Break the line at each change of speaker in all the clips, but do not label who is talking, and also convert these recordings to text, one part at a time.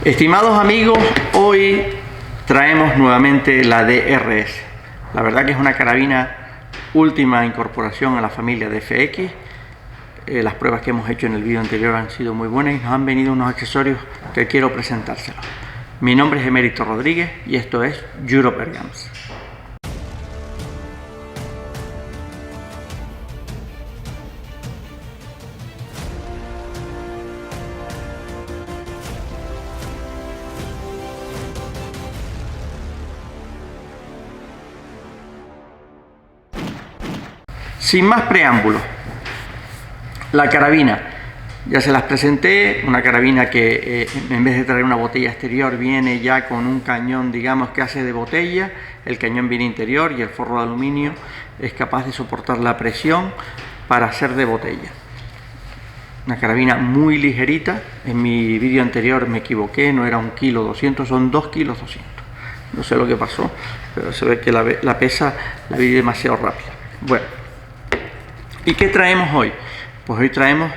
Estimados amigos, hoy traemos nuevamente la DRS. La verdad que es una carabina última incorporación a la familia de FX. Las pruebas que hemos hecho en el vídeo anterior han sido muy buenas y nos han venido unos accesorios que quiero presentárselos. Mi nombre es Emérito Rodríguez y esto es Europeer Guns. Sin más preámbulos, la carabina, ya se las presenté, una carabina que en vez de traer una botella exterior viene ya con un cañón, digamos, que hace de botella. El cañón viene interior y el forro de aluminio es capaz de soportar la presión para hacer de botella. Una carabina muy ligerita. En mi vídeo anterior me equivoqué, no era 1,2 kg, son 2,2 kg. No sé lo que pasó, pero se ve que la pesa la vi demasiado rápida. Bueno, ¿y qué traemos hoy? Pues hoy traemos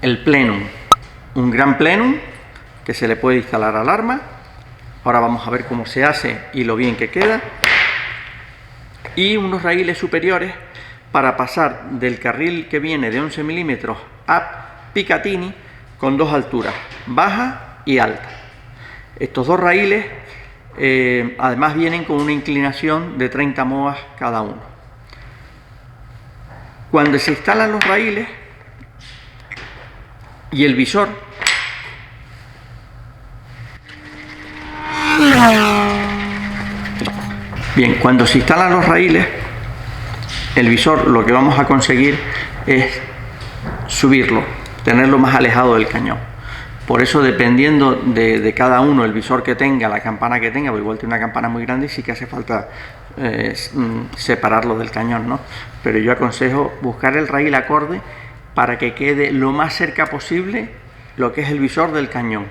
el plenum, un gran plenum que se le puede instalar al arma. Ahora vamos a ver cómo se hace y lo bien que queda. Y unos raíles superiores para pasar del carril que viene de 11 milímetros a Picatinny con dos alturas, baja y alta. Estos dos raíles además vienen con una inclinación de 30 moas cada uno. Cuando se instalan los raíles y el visor, bien, cuando se instalan los raíles, el visor, lo que vamos a conseguir es subirlo, tenerlo más alejado del cañón. Por eso, dependiendo de cada uno, el visor que tenga, la campana que tenga, porque igual tiene una campana muy grande y sí que hace falta separarlo del cañón, ¿no? Pero yo aconsejo buscar el raíl acorde para que quede lo más cerca posible lo que es el visor del cañón,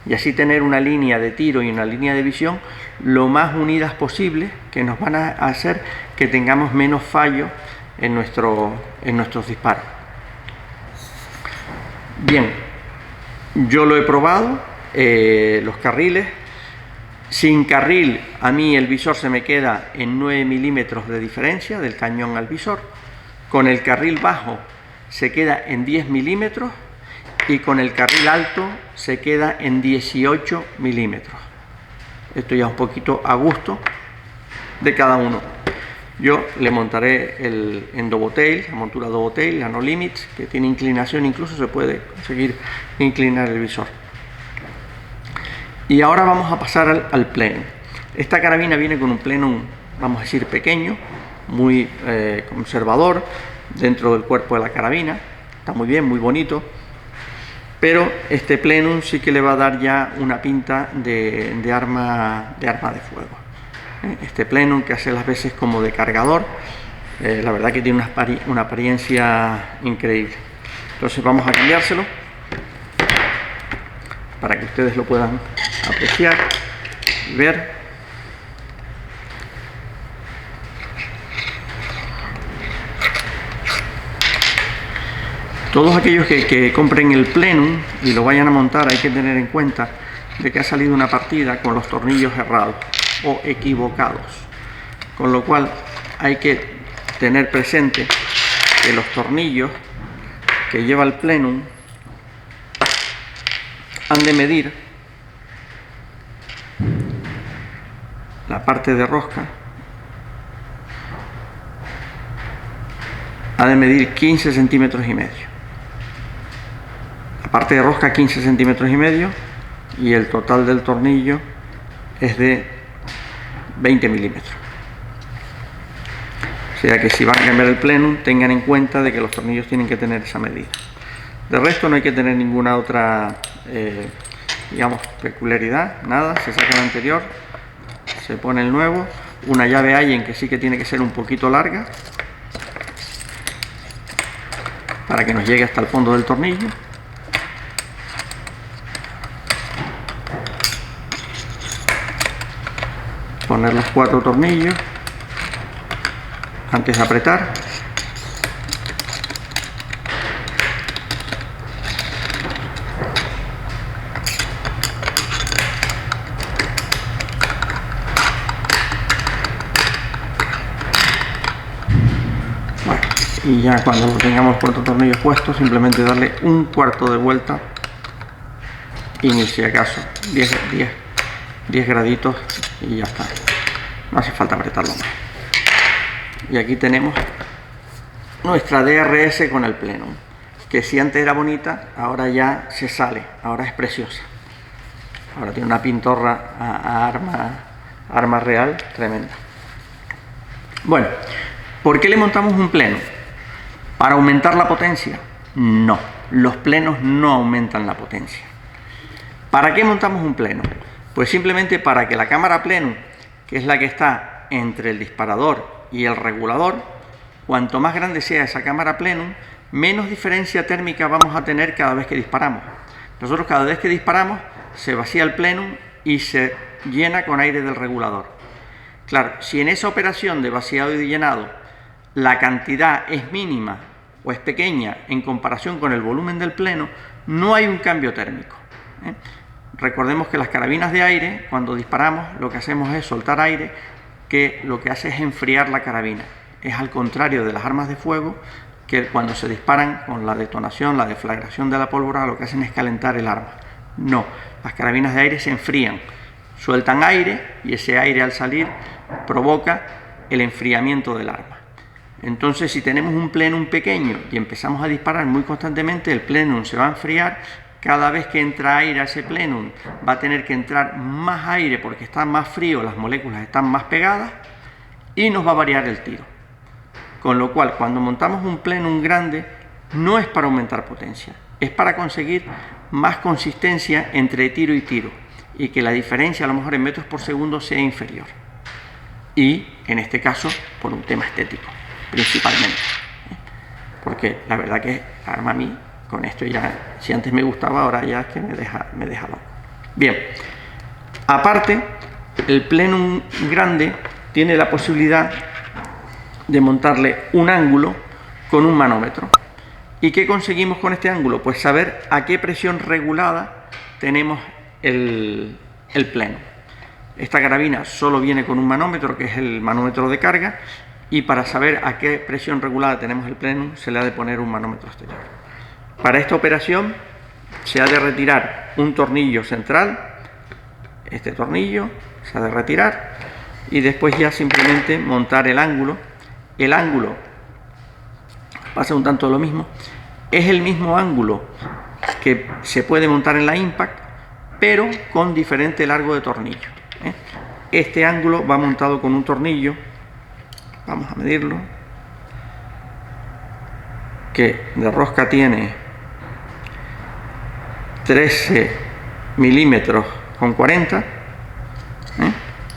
y así tener una línea de tiro y una línea de visión lo más unidas posible, que nos van a hacer que tengamos menos fallo en nuestros disparos. Bien, yo lo he probado, los carriles. Sin carril, a mí el visor se me queda en 9 milímetros de diferencia del cañón al visor. Con el carril bajo se queda en 10 milímetros y con el carril alto se queda en 18 milímetros. Esto ya es un poquito a gusto de cada uno. Yo le montaré el Endobotail, la montura Dobotail, la No Limits, que tiene inclinación, incluso se puede conseguir inclinar el visor. Y ahora vamos a pasar al plenum. Esta carabina viene con un plenum, vamos a decir, pequeño, muy conservador dentro del cuerpo de la carabina. Está muy bien, muy bonito, pero este plenum sí que le va a dar ya una pinta de arma de fuego. Este plenum, que hace las veces como de cargador, la verdad que tiene una apariencia increíble. Entonces vamos a cambiárselo para que ustedes lo puedan apreciar y ver. Todos aquellos que compren el plenum y lo vayan a montar, hay que tener en cuenta de que ha salido una partida con los tornillos errados o equivocados, con lo cual hay que tener presente que los tornillos que lleva el plenum han de medir la parte de rosca, ha de medir 15 centímetros y medio, la parte de rosca 15 centímetros y medio, y el total del tornillo es de 20 milímetros. O sea que si van a cambiar el plenum, tengan en cuenta de que los tornillos tienen que tener esa medida. De resto no hay que tener ninguna otra digamos, peculiaridad, nada. Se saca el anterior, se pone el nuevo. Una llave Allen que sí que tiene que ser un poquito larga para que nos llegue hasta el fondo del tornillo. Poner los 4 tornillos antes de apretar. Y ya cuando tengamos 4 tornillos puestos, simplemente darle un cuarto de vuelta y ni si acaso 10 graditos y ya está. No hace falta apretarlo más. Y aquí tenemos nuestra DRS con el plenum, que si antes era bonita, ahora ya se sale, ahora es preciosa. Ahora tiene una pintorra a arma real tremenda. Bueno, ¿por qué le montamos un pleno? ¿Para aumentar la potencia? No, los plenos no aumentan la potencia. ¿Para qué montamos un pleno? Pues simplemente para que la cámara plenum, que es la que está entre el disparador y el regulador, cuanto más grande sea esa cámara plenum, menos diferencia térmica vamos a tener cada vez que disparamos. Nosotros cada vez que disparamos se vacía el plenum y se llena con aire del regulador. Claro, si en esa operación de vaciado y de llenado la cantidad es mínima o es pequeña en comparación con el volumen del pleno, no hay un cambio térmico. Recordemos que las carabinas de aire, cuando disparamos, lo que hacemos es soltar aire, que lo que hace es enfriar la carabina. Es al contrario de las armas de fuego, que cuando se disparan con la detonación, la deflagración de la pólvora, lo que hacen es calentar el arma. No, las carabinas de aire se enfrían, sueltan aire y ese aire al salir provoca el enfriamiento del arma. Entonces, si tenemos un plenum pequeño y empezamos a disparar muy constantemente, el plenum se va a enfriar. Cada vez que entra aire a ese plenum va a tener que entrar más aire porque está más frío, las moléculas están más pegadas y nos va a variar el tiro. Con lo cual, cuando montamos un plenum grande, no es para aumentar potencia, es para conseguir más consistencia entre tiro y tiro y que la diferencia a lo mejor en metros por segundo sea inferior. Y en este caso, por un tema estético, principalmente. Porque la verdad que arma a mí, con esto ya, si antes me gustaba, ahora ya es que me deja loco. Bien, aparte, el plenum grande tiene la posibilidad de montarle un ángulo con un manómetro. ¿Y qué conseguimos con este ángulo? Pues saber a qué presión regulada tenemos el plenum. Esta carabina solo viene con un manómetro, que es el manómetro de carga, y para saber a qué presión regulada tenemos el plenum se le ha de poner un manómetro exterior. Para esta operación se ha de retirar un tornillo central, este tornillo se ha de retirar y después ya simplemente montar el ángulo. El ángulo pasa un tanto lo mismo, es el mismo ángulo que se puede montar en la Impact, pero con diferente largo de tornillo. Este ángulo va montado con un tornillo, vamos a medirlo, que de rosca tiene 13 milímetros con 40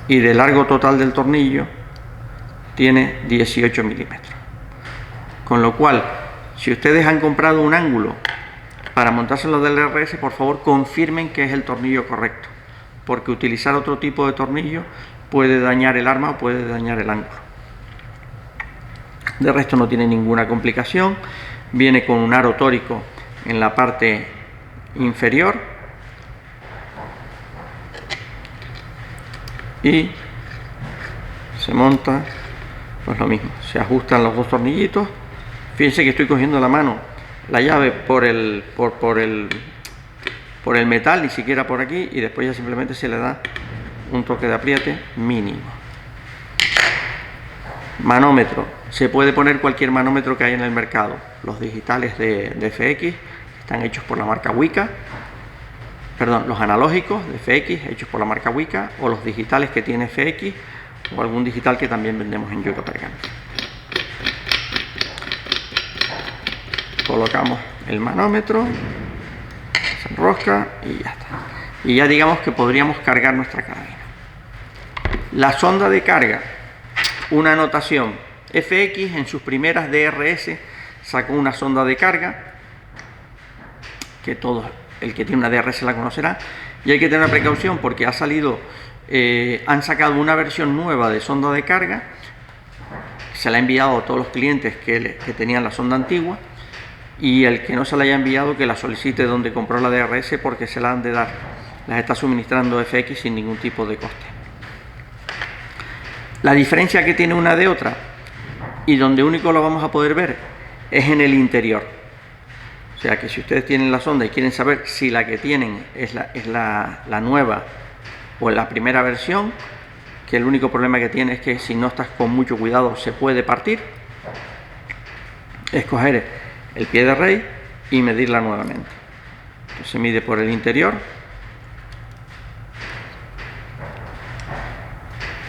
y de largo total del tornillo tiene 18 milímetros. Con lo cual, si ustedes han comprado un ángulo para montárselo del RS, por favor confirmen que es el tornillo correcto, porque utilizar otro tipo de tornillo puede dañar el arma o puede dañar el ángulo. De resto no tiene ninguna complicación, viene con un aro tórico en la parte inferior y se monta pues lo mismo, se ajustan los dos tornillitos. Fíjense que estoy cogiendo la mano la llave por el metal, ni siquiera por aquí, y después ya simplemente se le da un toque de apriete mínimo. Manómetro, se puede poner cualquier manómetro que hay en el mercado. Los digitales de FX están hechos por la marca Wika, perdón, los analógicos de FX hechos por la marca Wika, o los digitales que tiene FX, o algún digital que también vendemos en Europergam. Colocamos el manómetro, se enrosca y ya está. Y ya digamos que podríamos cargar nuestra carabina. La sonda de carga, una anotación: FX en sus primeras DRS sacó una sonda de carga, que todo el que tiene una DRS la conocerá, y hay que tener precaución porque ha salido, han sacado una versión nueva de sonda de carga, se la ha enviado a todos los clientes que tenían la sonda antigua, y el que no se la haya enviado que la solicite donde compró la DRS, porque se la han de dar, las está suministrando FX sin ningún tipo de coste. La diferencia que tiene una de otra, y donde único lo vamos a poder ver, es en el interior. O sea que si ustedes tienen la sonda y quieren saber si la que tienen es la nueva o la primera versión, que el único problema que tiene es que si no estás con mucho cuidado se puede partir, es coger el pie de rey y medirla nuevamente. Entonces se mide por el interior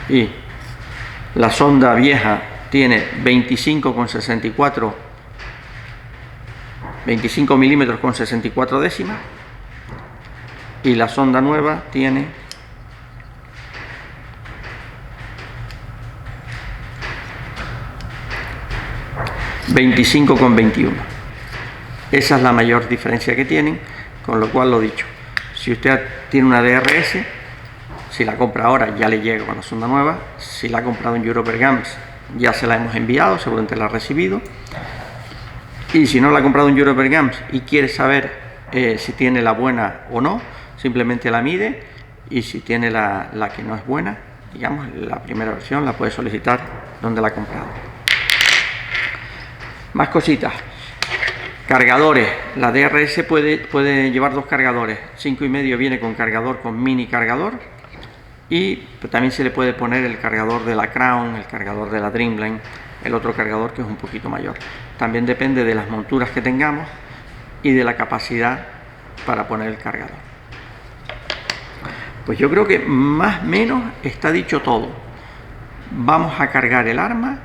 y la sonda vieja tiene 25 milímetros con 64 décimas y la sonda nueva tiene 25,21. Esa es la mayor diferencia que tienen, con lo cual lo dicho, si usted tiene una DRS, si la compra ahora ya le llega con la sonda nueva, si la ha comprado en Europer Gams ya se la hemos enviado, seguramente la ha recibido, y si no la ha comprado en Europer Gams y quiere saber si tiene la buena o no, simplemente la mide, y si tiene la que no es buena, digamos la primera versión, la puede solicitar donde la ha comprado. Más cositas. Cargadores. La DRS puede llevar dos cargadores. 5,5 viene con cargador, con mini cargador, y también se le puede poner el cargador de la Crown, el cargador de la Dreamline, el otro cargador que es un poquito mayor. También depende de las monturas que tengamos y de la capacidad para poner el cargador. Pues yo creo que más o menos está dicho todo. Vamos a cargar el arma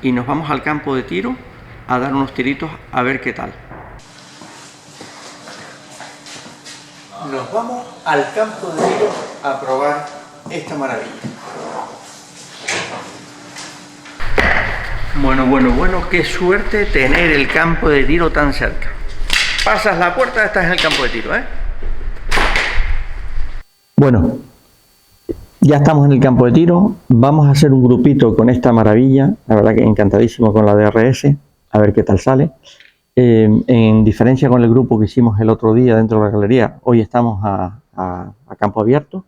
y nos vamos al campo de tiro a dar unos tiritos a ver qué tal. Nos vamos al campo de tiro a probar esta maravilla. Bueno, qué suerte tener el campo de tiro tan cerca. Pasas la puerta, estás en el campo de tiro, ¿eh? Bueno, ya estamos en el campo de tiro. Vamos a hacer un grupito con esta maravilla. La verdad que encantadísimo con la DRS. A ver qué tal sale. En diferencia con el grupo que hicimos el otro día dentro de la galería, hoy estamos a campo abierto,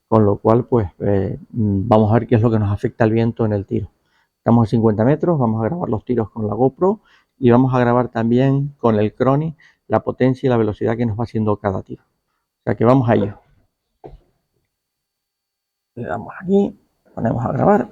con lo cual pues vamos a ver qué es lo que nos afecta el viento en el tiro. Estamos a 50 metros, vamos a grabar los tiros con la GoPro y vamos a grabar también con el Crony la potencia y la velocidad que nos va haciendo cada tiro. O sea que vamos a ello. Le damos aquí, ponemos a grabar.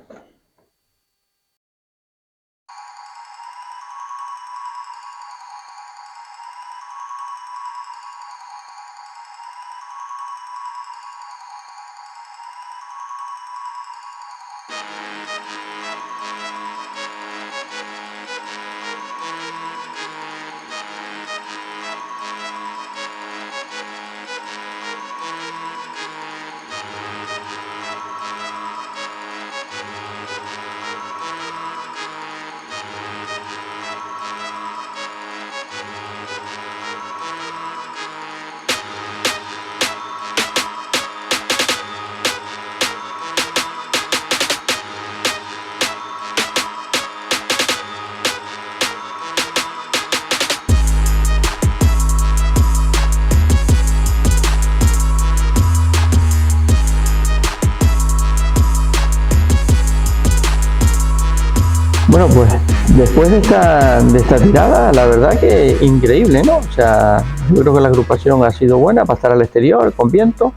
Bueno, pues después de esta tirada, la verdad que increíble, ¿no? O sea, yo creo que la agrupación ha sido buena para estar al exterior, con viento,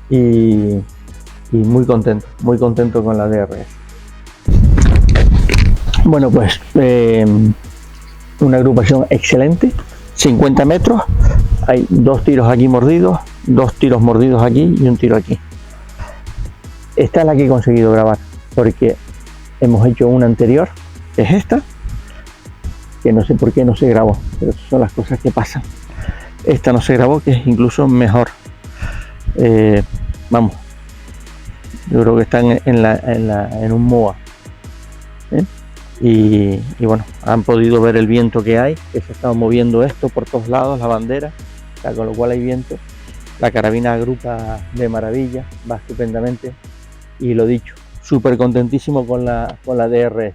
y muy contento con la DRS. Bueno, pues una agrupación excelente, 50 metros, hay 2 tiros aquí mordidos, 2 tiros mordidos aquí y un tiro aquí. Esta es la que he conseguido grabar, porque hemos hecho una anterior, que es esta, que no sé por qué no se grabó, pero son las cosas que pasan. Esta no se grabó, que es incluso mejor. Vamos, yo creo que están en un MOA, ¿eh? Y bueno, han podido ver el viento que hay, que se está moviendo esto por todos lados, la bandera, o sea, con lo cual hay viento. La carabina agrupa de maravilla, va estupendamente, y lo dicho, súper contentísimo con la DRS.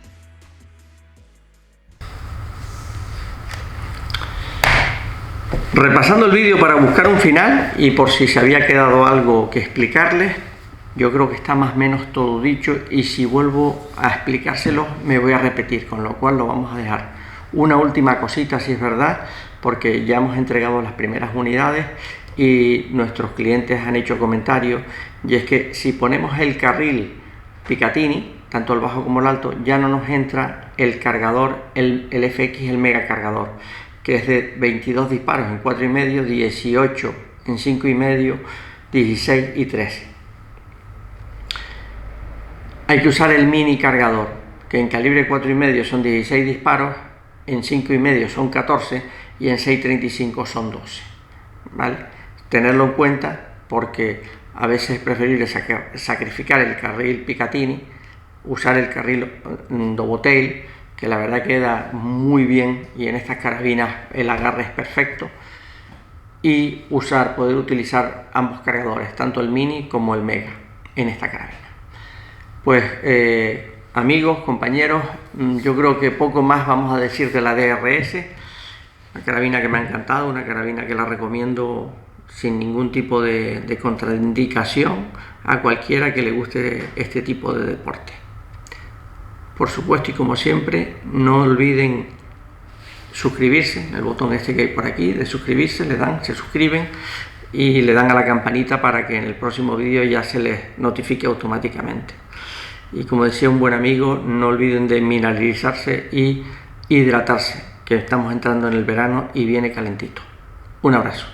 Repasando el vídeo para buscar un final y por si se había quedado algo que explicarles, yo creo que está más o menos todo dicho, y si vuelvo a explicárselo me voy a repetir, con lo cual lo vamos a dejar Una última cosita, si es verdad, porque ya hemos entregado las primeras unidades y nuestros clientes han hecho comentarios, y es que si ponemos el carril Picatinny, tanto el bajo como el alto, ya no nos entra el cargador, el FX, el mega cargador, que es de 22 disparos en 4,5, 18 en 5,5, 16 y 13. Hay que usar el mini cargador, que en calibre 4,5 son 16 disparos, en 5,5 son 14 y en 6,35 son 12. ¿Vale? Tenerlo en cuenta, porque a veces es preferible sacrificar el carril Picatinny, usar el carril Dobotail, que la verdad queda muy bien y en estas carabinas el agarre es perfecto, y poder utilizar ambos cargadores, tanto el mini como el mega, en esta carabina. Pues amigos, compañeros, yo creo que poco más vamos a decir de la DRS, una carabina que me ha encantado, una carabina que la recomiendo sin ningún tipo de contraindicación a cualquiera que le guste este tipo de deporte. Por supuesto, y como siempre, no olviden suscribirse, el botón este que hay por aquí de suscribirse, se suscriben y le dan a la campanita para que en el próximo vídeo ya se les notifique automáticamente. Y como decía un buen amigo, no olviden de mineralizarse y hidratarse, que estamos entrando en el verano y viene calentito. Un abrazo.